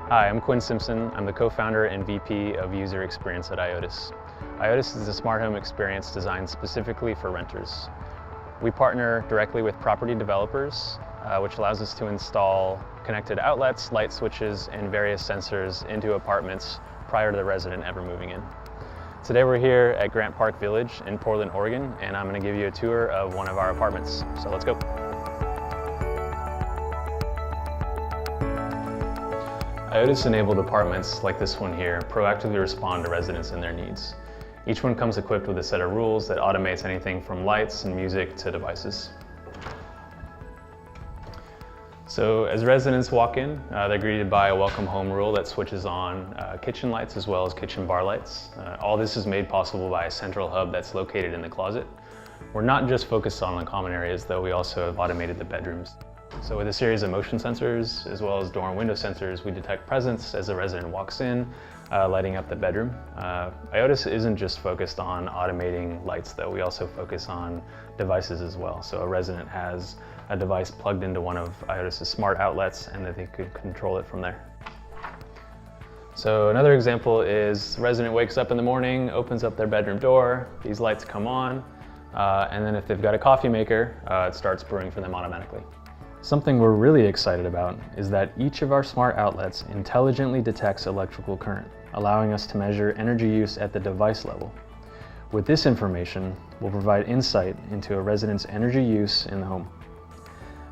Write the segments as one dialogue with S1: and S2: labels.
S1: Hi, I'm Quinn Simpson. I'm the co-founder and VP of User Experience at IOTAS. IOTAS is a smart home experience designed specifically for renters. We partner directly with property developers, which allows us to install connected outlets, light switches, and various sensors into apartments prior to the resident ever moving in. Today we're here at Grant Park Village in Portland, Oregon, and I'm going to give you a tour of one of our apartments. So let's go. IOTAS-enabled apartments like this one here proactively respond to residents and their needs. Each one comes equipped with a set of rules that automates anything from lights and music to devices. So as residents walk in, they're greeted by a welcome home rule that switches on kitchen lights as well as kitchen bar lights. All this is made possible by a central hub that's located in the closet. We're not just focused on the common areas though, we also have automated the bedrooms. So with a series of motion sensors, as well as door and window sensors, we detect presence as the resident walks in, lighting up the bedroom. IOTAS isn't just focused on automating lights though, we also focus on devices as well. So a resident has a device plugged into one of IOTAS' smart outlets and that they could control it from there. So another example is the resident wakes up in the morning, opens up their bedroom door, these lights come on, and then if they've got a coffee maker, it starts brewing for them automatically. Something we're really excited about is that each of our smart outlets intelligently detects electrical current, allowing us to measure energy use at the device level. With this information, we'll provide insight into a resident's energy use in the home.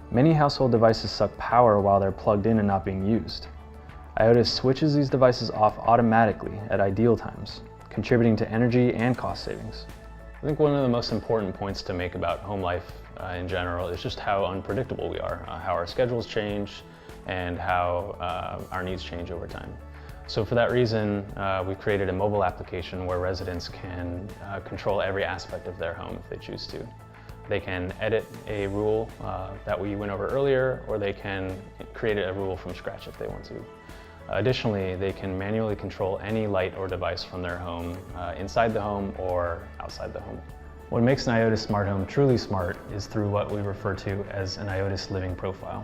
S1: Many household devices suck power while they're plugged in and not being used. IOTAS switches these devices off automatically at ideal times, contributing to energy and cost savings. I think one of the most important points to make about home life in general is just how unpredictable we are, how our schedules change, and how our needs change over time. So for that reason, we've created a mobile application where residents can control every aspect of their home if they choose to. They can edit a rule that we went over earlier, or they can create a rule from scratch if they want to. Additionally, they can manually control any light or device from their home, inside the home or outside the home. What makes an IOTAS smart home truly smart is through what we refer to as an IOTAS living profile.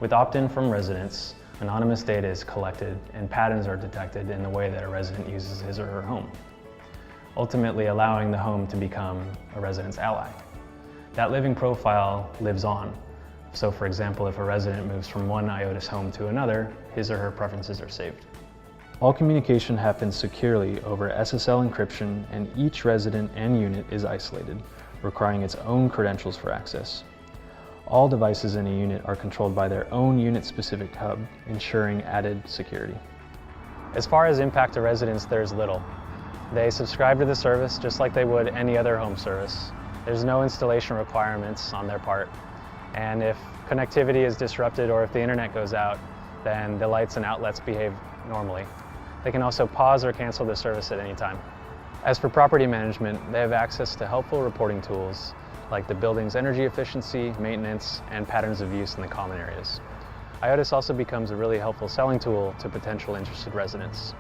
S1: With opt-in from residents, anonymous data is collected and patterns are detected in the way that a resident uses his or her home, ultimately allowing the home to become a resident's ally. That living profile lives on. So for example, if a resident moves from one IOTAS home to another, his or her preferences are saved. All communication happens securely over SSL encryption, and each resident and unit is isolated, requiring its own credentials for access. All devices in a unit are controlled by their own unit-specific hub, ensuring added security. As far as impact to residents, there's little. They subscribe to the service just like they would any other home service. There's no installation requirements on their part. And if connectivity is disrupted or if the internet goes out, then the lights and outlets behave normally. They can also pause or cancel the service at any time. As for property management, they have access to helpful reporting tools like the building's energy efficiency, maintenance, and patterns of use in the common areas. IOTAS also becomes a really helpful selling tool to potential interested residents.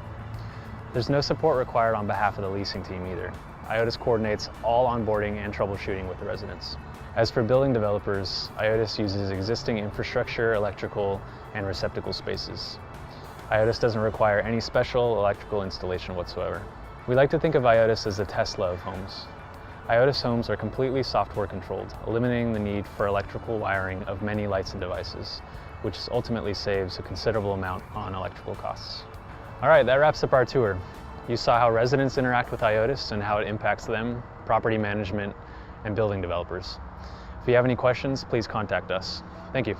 S1: There's no support required on behalf of the leasing team either. IOTAS coordinates all onboarding and troubleshooting with the residents. As for building developers, IOTAS uses existing infrastructure, electrical, and receptacle spaces. IOTAS doesn't require any special electrical installation whatsoever. We like to think of IOTAS as the Tesla of homes. IOTAS homes are completely software controlled, eliminating the need for electrical wiring of many lights and devices, which ultimately saves a considerable amount on electrical costs. All right, that wraps up our tour. You saw how residents interact with IOTAS and how it impacts them, property management, and building developers. If you have any questions, please contact us. Thank you.